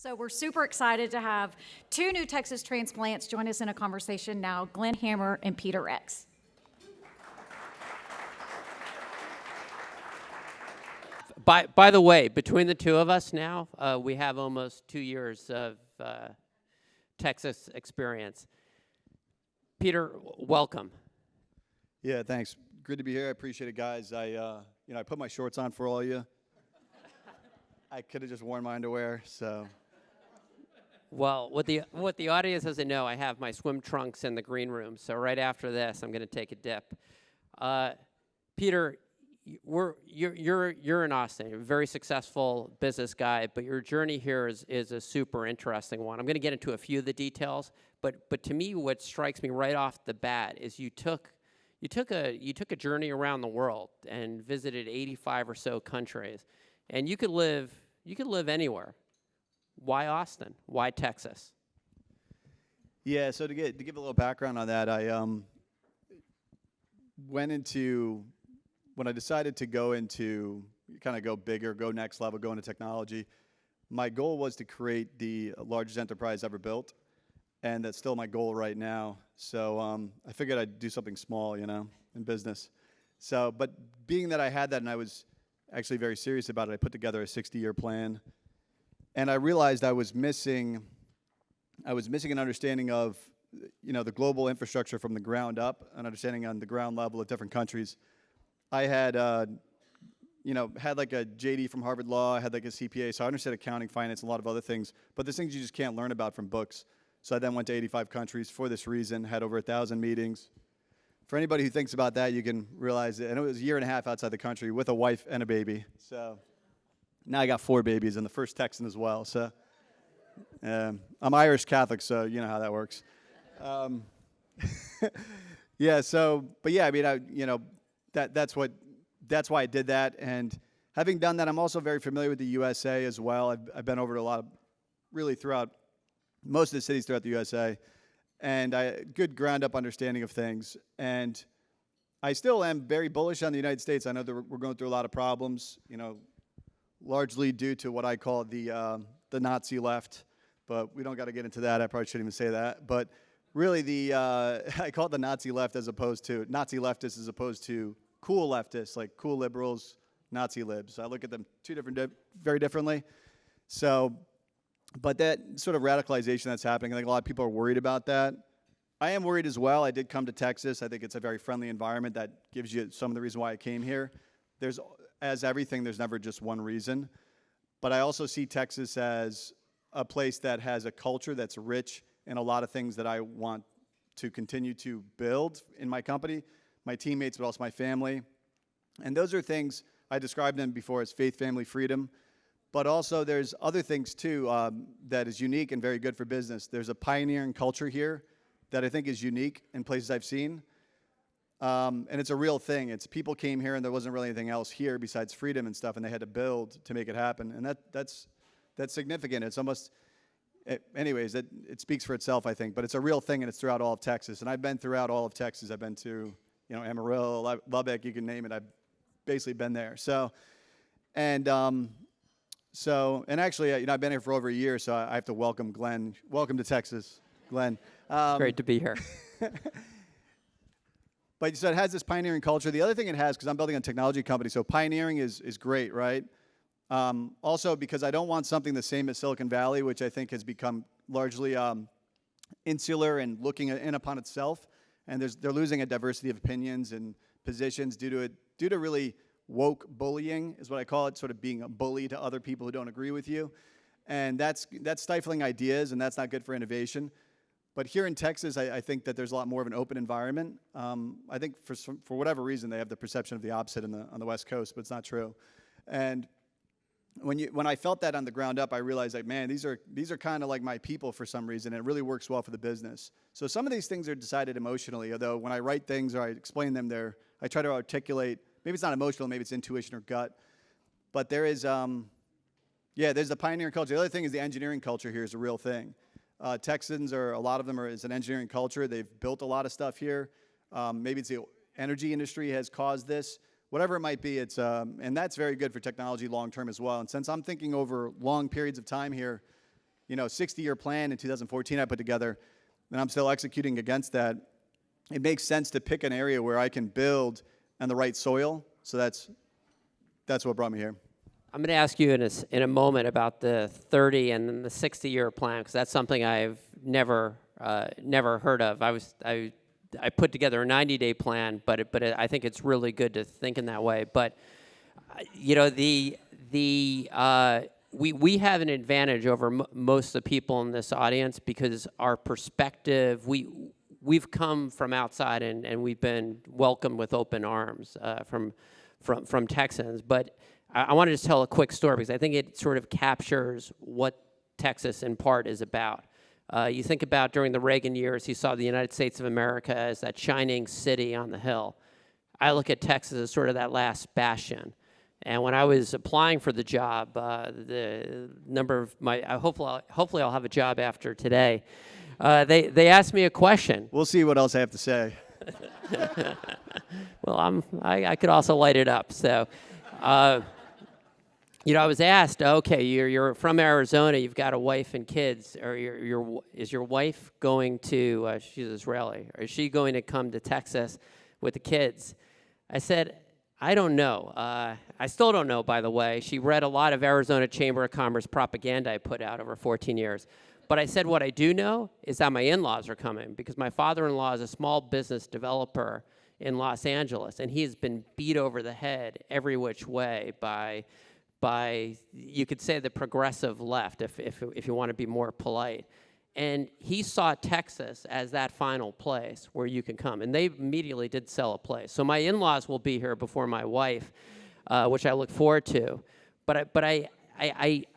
So we're super excited to have two new Texas transplants join us in a conversation now, Glenn Hammer and Peter Rex. By the way, between the two of us now, we have almost 2 years of Texas experience. Peter, welcome. Yeah, thanks. Good to be here. I appreciate it, guys. I put my shorts on for all of you. I could have just worn my underwear, so. Well, what the audience doesn't know, I have my swim trunks in the green room. So right after this, I'm going to take a dip. Peter, you're in Austin. You're a very successful business guy, but your journey here is a super interesting one. I'm going to get into a few of the details, but to me, what strikes me right off the bat is you took a journey around the world and visited 85 or so countries, and you could live anywhere. Why Austin? Why Texas? Yeah, so to give a little background on that, I when I decided to go bigger, go next level, go into technology, my goal was to create the largest enterprise ever built, and that's still my goal right now. So I figured I'd do something small, in business. So, but being that I had that and I was actually very serious about it, I put together a 60-year plan. And I realized I was missing an understanding of, the global infrastructure from the ground up, an understanding on the ground level of different countries. I had, had like a JD from Harvard Law, I had like a CPA, so I understood accounting, finance, and a lot of other things. But there's things you just can't learn about from books. So I then went to 85 countries for this reason, had over 1,000 meetings. For anybody who thinks about that, you can realize it. And it was a year and a half outside the country with a wife and a baby. So. Now I got 4 babies and the first Texan as well. So I'm Irish Catholic, so you know how that works. That's why I did that. And having done that, I'm also very familiar with the USA as well. I've been over to throughout most of the cities throughout the USA, and good ground up understanding of things. And I still am very bullish on the United States. I know that we're going through a lot of problems, largely due to what I call the Nazi left, but we don't got to get into that. I probably shouldn't even say that. But really, I call it the Nazi left as opposed to Nazi leftists as opposed to cool leftists, like cool liberals, Nazi libs. I look at them very differently. So, but that sort of radicalization that's happening, I think a lot of people are worried about that. I am worried as well. I did come to Texas. I think it's a very friendly environment that gives you some of the reason why I came here. As everything, there's never just one reason. But I also see Texas as a place that has a culture that's rich in a lot of things that I want to continue to build in my company, my teammates, but also my family. And those are things, I described them before as faith, family, freedom. But also there's other things too that is unique and very good for business. There's a pioneering culture here that I think is unique in places I've seen. And it's a real thing. It's people came here and there wasn't really anything else here besides freedom and stuff, and they had to build to make it happen. And that's significant. It's almost, it speaks for itself, I think. But it's a real thing, and it's throughout all of Texas. And I've been throughout all of Texas. I've been to, Amarillo, Lubbock, you can name it. I've basically been there. And actually, I've been here for over a year, so I have to welcome Glenn. Welcome to Texas, Glenn. Great to be here. But so it has this pioneering culture. The other thing it has, because I'm building a technology company, so pioneering is great, right? Also, because I don't want something the same as Silicon Valley, which I think has become largely insular and looking in upon itself. And they're losing a diversity of opinions and positions due to really woke bullying, is what I call it, sort of being a bully to other people who don't agree with you. And that's stifling ideas, and that's not good for innovation. But here in Texas, I think that there's a lot more of an open environment. I think for whatever reason, they have the perception of the opposite on the West Coast, but it's not true. And when I felt that on the ground up, I realized, like, man, these are kind of like my people for some reason, and it really works well for the business. So some of these things are decided emotionally, although when I write things or I explain them, I try to articulate, maybe it's not emotional, maybe it's intuition or gut. But there's the pioneering culture. The other thing is the engineering culture here is a real thing. Texans a lot of them is an engineering culture. They've built a lot of stuff here. Maybe it's the energy industry has caused this. Whatever it might be, and that's very good for technology long term as well. And since I'm thinking over long periods of time here, 60-year plan in 2014 I put together, and I'm still executing against that. It makes sense to pick an area where I can build on the right soil. So that's what brought me here. I'm going to ask you in a moment about the 30 and then the 60-year plan, because that's something I've never heard of. I put together a 90-day plan, but I think it's really good to think in that way. But we have an advantage over most of the people in this audience because our perspective, we've come from outside and we've been welcomed with open arms from Texans. But I want to just tell a quick story because I think it sort of captures what Texas in part is about. You think about during the Reagan years, he saw the United States of America as that shining city on the hill. I look at Texas as sort of that last bastion. And when I was applying for the job, the number of hopefully I'll have a job after today. They asked me a question. We'll see what else I have to say. Well, I could also light it up. So, I was asked, okay, you're from Arizona, you've got a wife and kids. Or is your wife going to? She's Israeli. Or is she going to come to Texas with the kids? I said, I don't know. I still don't know, by the way. She read a lot of Arizona Chamber of Commerce propaganda I put out over 14 years. But I said what I do know is that my in-laws are coming because my father-in-law is a small business developer in Los Angeles, and he has been beat over the head every which way by you could say the progressive left, if you want to be more polite. And he saw Texas as that final place where you can come. And they immediately did sell a place. So my in-laws will be here before my wife, which I look forward to. But I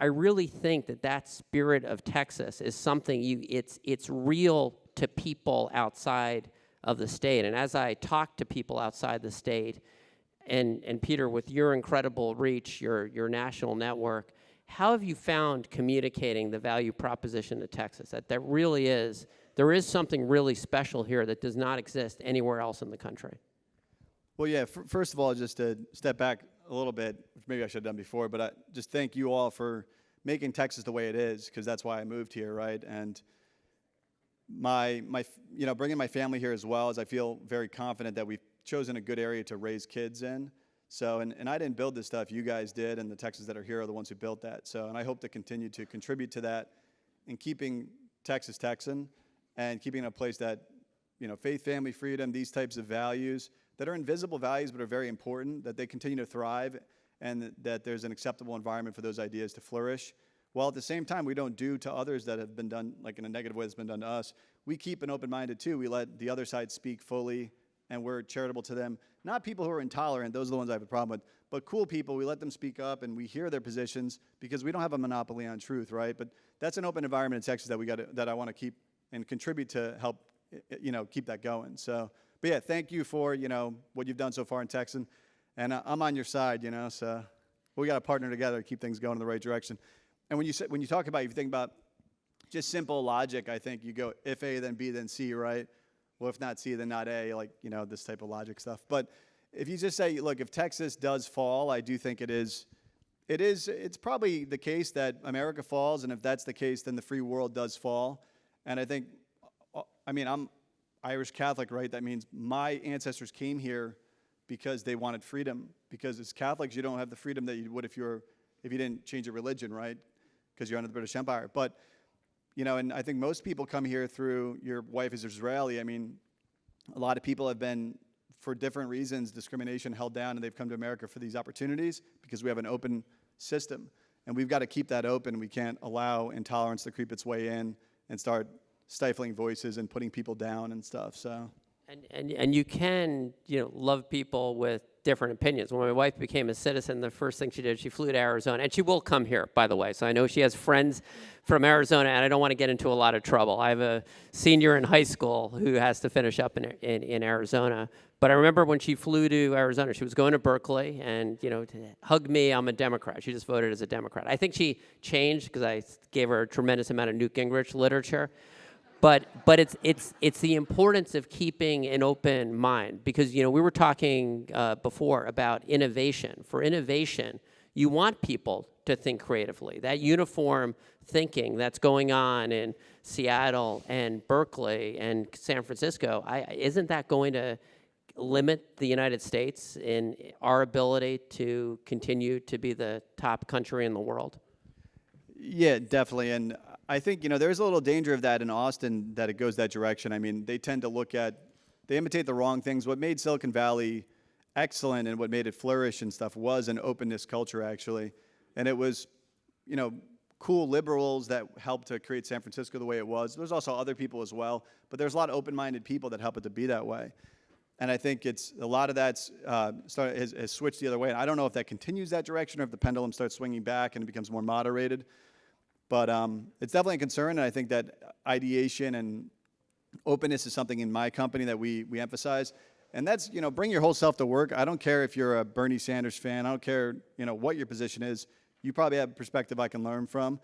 really think that spirit of Texas is something it's real to people outside of the state. And as I talk to people outside the state, and Peter, with your incredible reach, your national network, how have you found communicating the value proposition to Texas? That there is something really special here that does not exist anywhere else in the country. Well, yeah, first of all, just to step back a little bit, which maybe I should have done before, but I just thank you all for making Texas the way it is, because that's why I moved here, right? And my bringing my family here as well, as I feel very confident that we've chosen a good area to raise kids in. So, and I didn't build this stuff, you guys did, and the Texans that are here are the ones who built that. So, and I hope to continue to contribute to that in keeping Texas Texan and keeping a place that, faith, family, freedom, these types of values that are invisible values but are very important, that they continue to thrive and that there's an acceptable environment for those ideas to flourish. While at the same time, we don't do to others that have been done like in a negative way that's been done to us. We keep an open-minded too. We let the other side speak fully, and we're charitable to them. Not people who are intolerant, those are the ones I have a problem with, but cool people, we let them speak up and we hear their positions because we don't have a monopoly on truth, right? But that's an open environment in Texas that I want to keep and contribute to help, keep that going. So, but yeah, thank you for, what you've done so far in Texas. And I'm on your side, so we got to partner together to keep things going in the right direction. And when you think about just simple logic, I think you go if A, then B, then C, right? Well, if not C, then not A, this type of logic stuff. But if you just say, look, if Texas does fall, I do think it's probably the case that America falls, and if that's the case, then the free world does fall. And I think, I'm Irish Catholic, right? That means my ancestors came here because they wanted freedom. Because as Catholics, you don't have the freedom that you would if you didn't change your religion, right? Because you're under the British Empire. But and I think most people come here through your wife is Israeli. A lot of people have been, for different reasons, discrimination held down, and they've come to America for these opportunities because we have an open system. And we've got to keep that open. We can't allow intolerance to creep its way in and start stifling voices and putting people down and stuff. So. And you can, love people with different opinions. When my wife became a citizen, the first thing she did, she flew to Arizona. And she will come here, by the way. So I know she has friends from Arizona, and I don't want to get into a lot of trouble. I have a senior in high school who has to finish up in Arizona. But I remember when she flew to Arizona, she was going to Berkeley, and, to hug me, I'm a Democrat. She just voted as a Democrat. I think she changed because I gave her a tremendous amount of Newt Gingrich literature. But it's the importance of keeping an open mind, because we were talking before about innovation. For innovation, you want people to think creatively. That uniform thinking that's going on in Seattle and Berkeley and San Francisco, isn't that going to limit the United States in our ability to continue to be the top country in the world? Yeah, definitely. And I think, there's a little danger of that in Austin, that it goes that direction. I mean, they tend to they imitate the wrong things. What made Silicon Valley excellent and what made it flourish and stuff was an openness culture, actually. And it was, cool liberals that helped to create San Francisco the way it was. There's also other people as well, but there's a lot of open-minded people that help it to be that way. And I think a lot of that's has switched the other way. And I don't know if that continues that direction or if the pendulum starts swinging back and it becomes more moderated. But it's definitely a concern, and I think that ideation and openness is something in my company that we emphasize. And that's, bring your whole self to work. I don't care if you're a Bernie Sanders fan. I don't care, what your position is. You probably have a perspective I can learn from,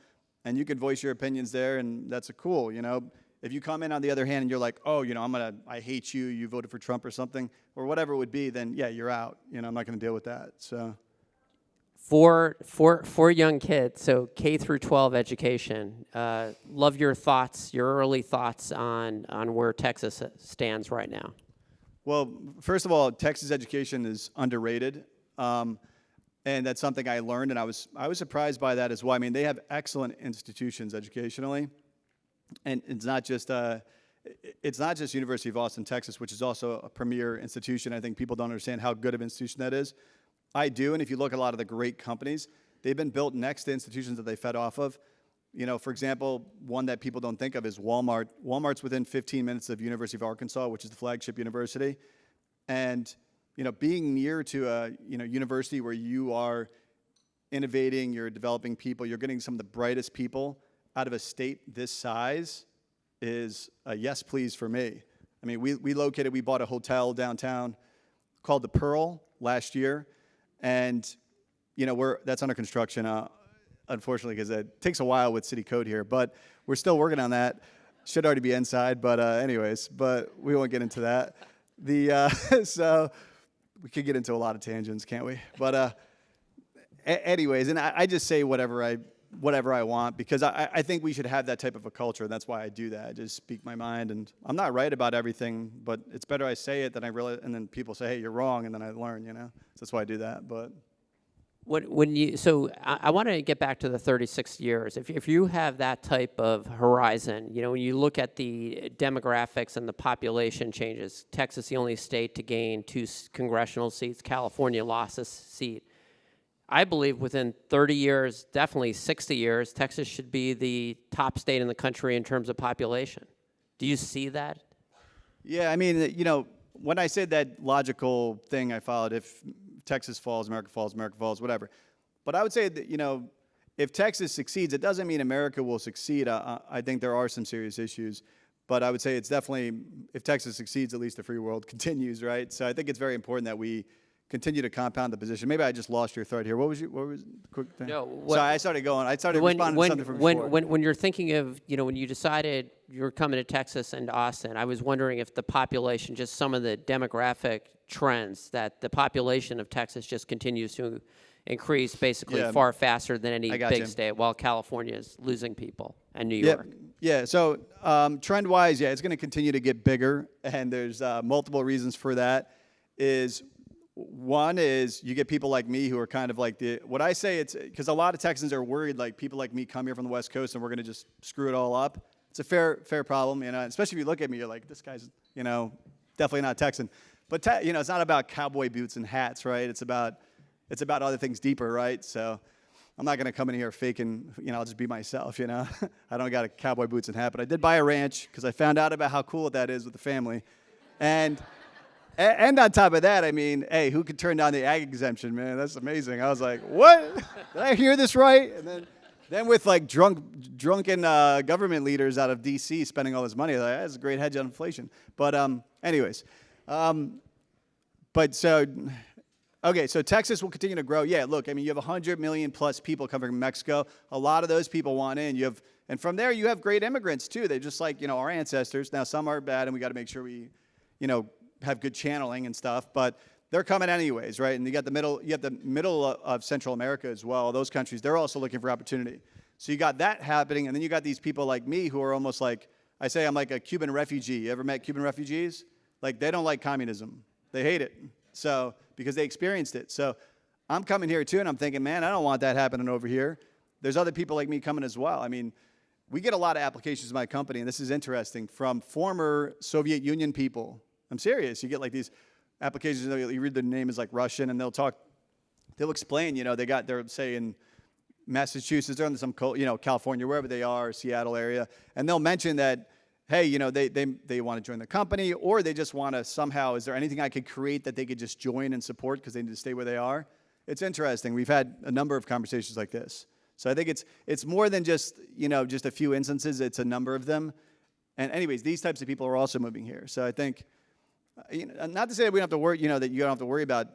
and you can voice your opinions there, and that's cool, If you come in on the other hand and you're like, oh, I hate you, you voted for Trump or something, or whatever it would be, then yeah, you're out. I'm not going to deal with that. So, for young kids, so K through 12 education. Love your thoughts, your early thoughts on where Texas stands right now. Well, first of all, Texas education is underrated, and that's something I learned, and I was surprised by that as well. I mean, they have excellent institutions educationally. And it's not just University of Austin, Texas, which is also a premier institution. I think people don't understand how good of an institution that is. I do, and if you look at a lot of the great companies, they've been built next to institutions that they fed off of. For example, one that people don't think of is Walmart. Walmart's within 15 minutes of University of Arkansas, which is the flagship university. And, being near to a, university where you are innovating, you're developing people, you're getting some of the brightest people out of a state this size is a yes, please for me. I mean, we bought a hotel downtown called the Pearl last year, and that's under construction, unfortunately, because it takes a while with city code here, but we're still working on that. Should already be inside, but but we won't get into that. So we could get into a lot of tangents, can't we? But anyways, and I just say whatever I want, because I think we should have that type of a culture, and that's why I do that. I just speak my mind, and I'm not right about everything, but it's better I say it than I realize, and then people say, hey, you're wrong, and then I learn, So that's why I do that. But I want to get back to the 36 years. If you have that type of horizon, when you look at the demographics and the population changes, Texas the only state to gain 2 congressional seats, California lost a seat. I believe within 30 years, definitely 60 years, Texas should be the top state in the country in terms of population. Do you see that? Yeah, I mean, when I said that logical thing I followed, if Texas falls, America falls, whatever. But I would say that, if Texas succeeds, it doesn't mean America will succeed. I think there are some serious issues. But I would say it's definitely, if Texas succeeds, at least the free world continues, right? So I think it's very important that we continue to compound the position. Maybe I just lost your thread here. What was the quick thing? No. Sorry, I started responding to something from before. When you're thinking of, when you decided you were coming to Texas and Austin, I was wondering if the population, just some of the demographic trends, that the population of Texas just continues to increase basically far faster than any big state, while California is losing people, and New York. Yeah, so trend-wise, it's going to continue to get bigger, and there's multiple reasons for that. One is you get people like me who are kind of like what I say, it's because a lot of Texans are worried, like people like me come here from the West Coast and we're going to just screw it all up. It's a fair problem, especially if you look at me, you're like, this guy's, definitely not Texan. But, it's not about cowboy boots and hats, right? It's about other things deeper, right? So I'm not going to come in here faking, I'll just be myself, I don't got a cowboy boots and hat, but I did buy a ranch because I found out about how cool that is with the family. And on top of that, I mean, hey, who could turn down the ag exemption, man? That's amazing. I was like, what? Did I hear this right? And then with like drunken government leaders out of D.C. spending all this money, like, that's a great hedge on inflation. But anyways, so Texas will continue to grow. Yeah, look, I mean, you have 100 million plus people coming from Mexico. A lot of those people want in. And from there, you have great immigrants too. They're just like, our ancestors. Now, some are bad, and we got to make sure we, have good channeling and stuff, but they're coming anyways, right? And you have the middle of Central America as well. Those countries, they're also looking for opportunity. So you got that happening, and then you got these people like me who are almost like, I say I'm like a Cuban refugee. You ever met Cuban refugees? Like, they don't like communism. They hate it. So, because they experienced it. So I'm coming here too, and I'm thinking, man, I don't want that happening over here. There's other people like me coming as well. I mean, we get a lot of applications in my company, and this is interesting, from former Soviet Union people. I'm serious. You get like these applications, you read the name is like Russian, and they'll explain, they're say in Massachusetts, they're in some, California, wherever they are, Seattle area, and they'll mention that, hey, they want to join the company, or they just want to somehow, is there anything I could create that they could just join and support because they need to stay where they are? It's interesting. We've had a number of conversations like this. So I think it's more than just, just a few instances. It's a number of them. And anyways, these types of people are also moving here. So I think, not to say that we don't have to worry, that you don't have to worry about,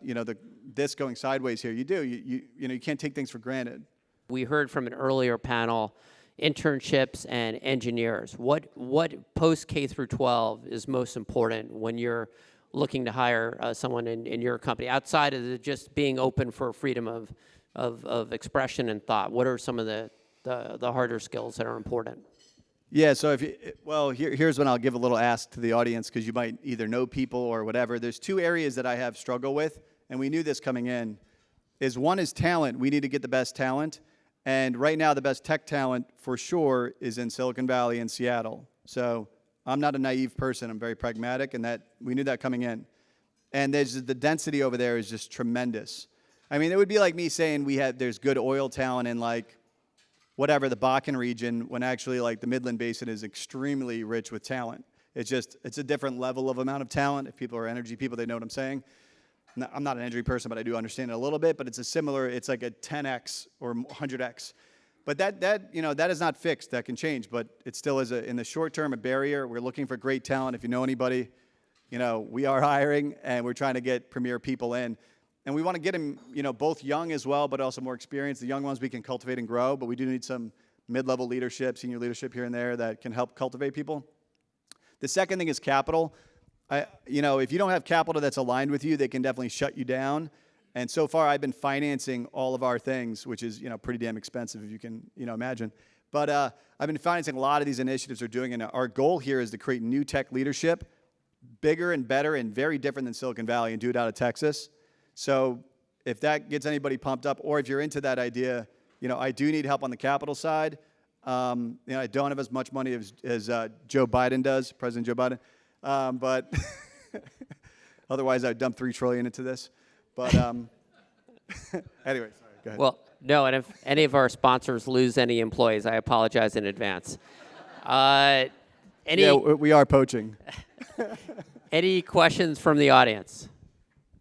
this going sideways here. You do. You can't take things for granted. We heard from an earlier panel, internships and engineers. What post K through 12 is most important when you're looking to hire someone in your company, outside of just being open for freedom of expression and thought? What are some of the harder skills that are important? Yeah, so here's when I'll give a little ask to the audience, because you might either know people or whatever. There's two areas that I have struggled with, and we knew this coming in. One is talent. We need to get the best talent. And right now, the best tech talent, for sure, is in Silicon Valley and Seattle. So I'm not a naive person. I'm very pragmatic, and we knew that coming in. And the density over there is just tremendous. I mean, it would be like me saying there's good oil talent in, like, whatever, the Bakken region, when actually, like, the Midland Basin is extremely rich with talent. It's a different level of amount of talent. If people are energy people, they know what I'm saying. I'm not an energy person, but I do understand it a little bit. But it's like a 10x or 100x. But that is not fixed. That can change. But it still is, in the short term, a barrier. We're looking for great talent. If you know anybody, we are hiring, and we're trying to get premier people in. And we want to get them, both young as well, but also more experienced. The young ones we can cultivate and grow, but we do need some mid-level leadership, senior leadership here and there that can help cultivate people. The second thing is capital. If you don't have capital that's aligned with you, they can definitely shut you down. And so far, I've been financing all of our things, which is, pretty damn expensive, if you can, imagine. But I've been financing a lot of these initiatives we're doing, and our goal here is to create new tech leadership, bigger and better and very different than Silicon Valley, and do it out of Texas. So if that gets anybody pumped up, or if you're into that idea, I do need help on the capital side. I don't have as much money as Joe Biden does, President Joe Biden. But otherwise, I'd dump $3 trillion into this. But anyway, sorry, go ahead. Well, no, and if any of our sponsors lose any employees, I apologize in advance. Yeah, we are poaching. Any questions from the audience?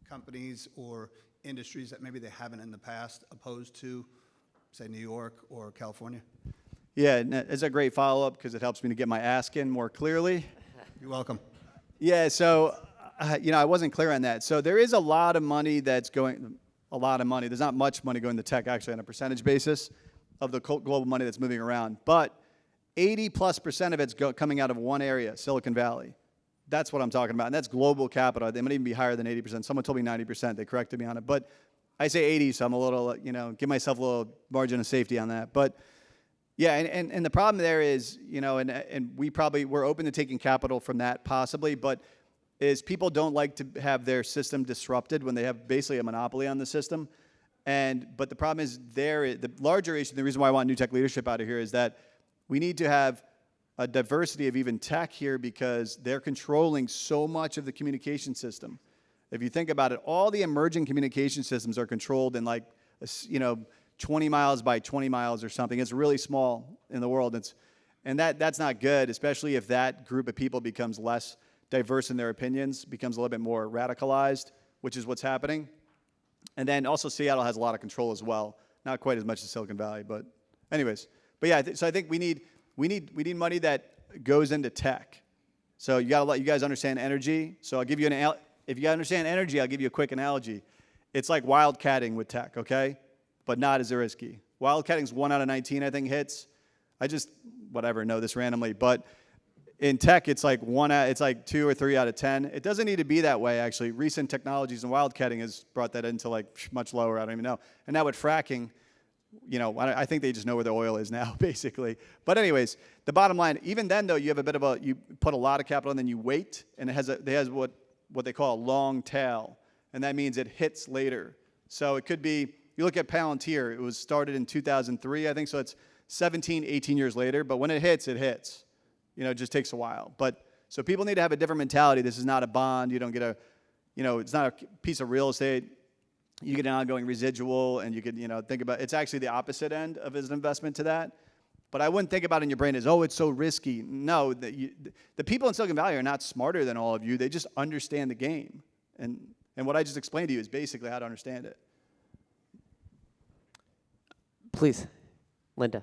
Companies or industries that maybe they haven't in the past, opposed to, say, New York or California? Yeah, it's a great follow-up because it helps me to get my ask in more clearly. You're welcome. Yeah, so, I wasn't clear on that. So there is a lot of money that's going, a lot of money. There's not much money going to tech, actually, on a percentage basis of the global money that's moving around. But 80+% of it's coming out of one area, Silicon Valley. That's what I'm talking about, and that's global capital. They might even be higher than 80%. Someone told me 90%. They corrected me on it. But I say 80, so I'm a little, give myself a little margin of safety on that. But, yeah, and the problem there is, and we're open to taking capital from that possibly, but is people don't like to have their system disrupted when they have basically a monopoly on the system. But the problem is the larger issue, the reason why I want new tech leadership out of here is that we need to have a diversity of even tech here because they're controlling so much of the communication system. If you think about it, all the emerging communication systems are controlled in 20 miles by 20 miles or something. It's really small in the world. And that's not good, especially if that group of people becomes less diverse in their opinions, becomes a little bit more radicalized, which is what's happening. And then also Seattle has a lot of control as well. Not quite as much as Silicon Valley, but anyways. But yeah, so I think we need money that goes into tech. So you got to let you guys understand energy. So I'll give you if you understand energy, I'll give you a quick analogy. It's like wildcatting with tech, okay? But not as risky. Wildcatting's 1 out of 19, I think, hits. I just know this randomly, but in tech, it's like 2 or 3 out of 10. It doesn't need to be that way, actually. Recent technologies in wildcatting has brought that into much lower. I don't even know. And now with fracking, I think they just know where the oil is now, basically. But anyways, the bottom line, even then though, you have you put a lot of capital and then you wait, and it has what they call a long tail, and that means it hits later. So it could be, you look at Palantir, it was started in 2003, I think, so it's 17, 18 years later, but when it hits, it hits. It just takes a while. But so people need to have a different mentality. This is not a bond. You don't get it's not a piece of real estate. You get an ongoing residual, and you could, think about, it's actually the opposite end of an investment to that. But I wouldn't think about it in your brain as, oh, it's so risky. No, the people in Silicon Valley are not smarter than all of you. They just understand the game. And what I just explained to you is basically how to understand it. Please, Linda.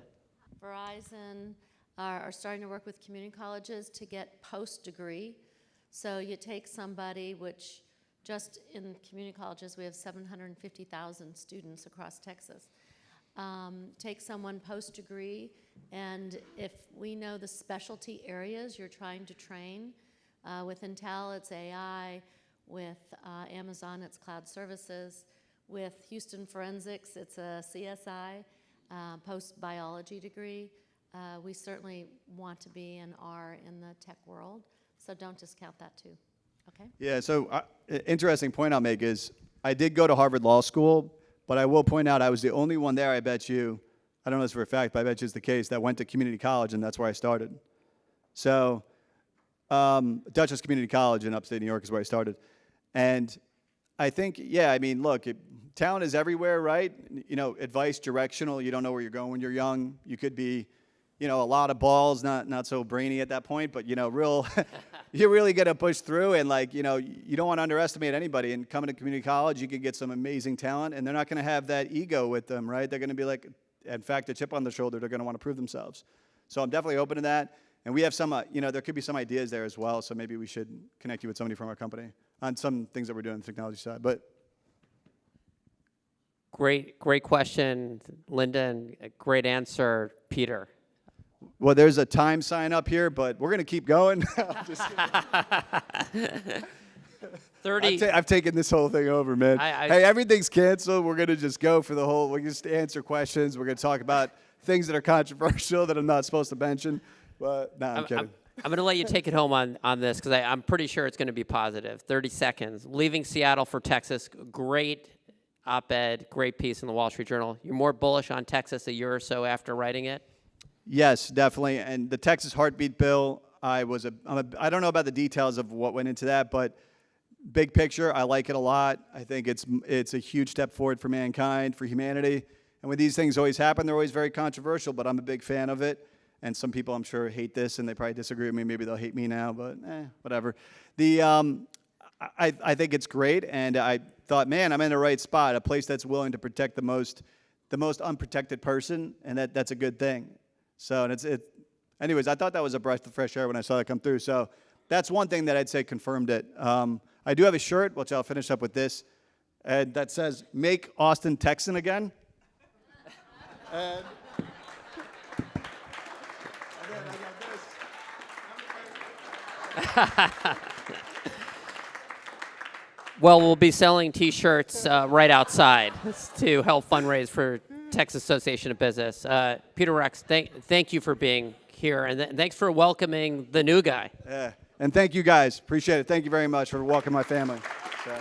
Verizon are starting to work with community colleges to get post-degree. So you take somebody, which just in community colleges, we have 750,000 students across Texas. Take someone post-degree, and if we know the specialty areas you're trying to train, with Intel, it's AI, with Amazon, it's cloud services, with Houston Forensics, it's a CSI, post-biology degree. We certainly want to be and are in the tech world, so don't discount that too. Okay? Yeah, so interesting point I'll make is I did go to Harvard Law School, but I will point out I was the only one there, I bet you, I don't know this for a fact, but I bet you it's the case, that went to community college, and that's where I started. So Dutchess Community College in upstate New York is where I started. And I think, look, talent is everywhere, right? Advice, directional, you don't know where you're going when you're young. You could be, a lot of balls, not so brainy at that point, but, you're really going to push through, and you don't want to underestimate anybody. And coming to community college, you could get some amazing talent, and they're not going to have that ego with them, right? They're going to be like, in fact, a chip on their shoulder. They're going to want to prove themselves. So I'm definitely open to that. And we have some, there could be some ideas there as well, so maybe we should connect you with somebody from our company on some things that we're doing on the technology side. But Great question, Linda, and a great answer, Peter. Well, there's a time sign up here, but we're going to keep going. Just 30. I've taken this whole thing over, man. Hey, everything's canceled. We're going to just go for the whole, we're just answer questions. We're going to talk about things that are controversial that I'm not supposed to mention. But, no, I'm kidding. I'm going to let you take it home on this, because I'm pretty sure it's going to be positive. 30 seconds. Leaving Seattle for Texas, great op-ed, great piece in the Wall Street Journal. You're more bullish on Texas a year or so after writing it? Yes, definitely. And the Texas Heartbeat bill, I don't know about the details of what went into that, but big picture, I like it a lot. I think it's a huge step forward for mankind, for humanity. And when these things always happen, they're always very controversial, but I'm a big fan of it. And some people, I'm sure, hate this, and they probably disagree with me. Maybe they'll hate me now, but whatever. I think it's great, and I thought, man, I'm in the right spot, a place that's willing to protect the most unprotected person, and that's a good thing. So, anyways, I thought that was a breath of fresh air when I saw that come through. So that's one thing that I'd say confirmed it. I do have a shirt, which I'll finish up with this, and that says, "Make Austin Texan again." And then I got this. Well, we'll be selling T-shirts right outside to help fundraise for Texas Association of Business. Peter Rex, thank you for being here, and thanks for welcoming the new guy. Yeah, and thank you guys. Appreciate it. Thank you very much for welcoming my family. So.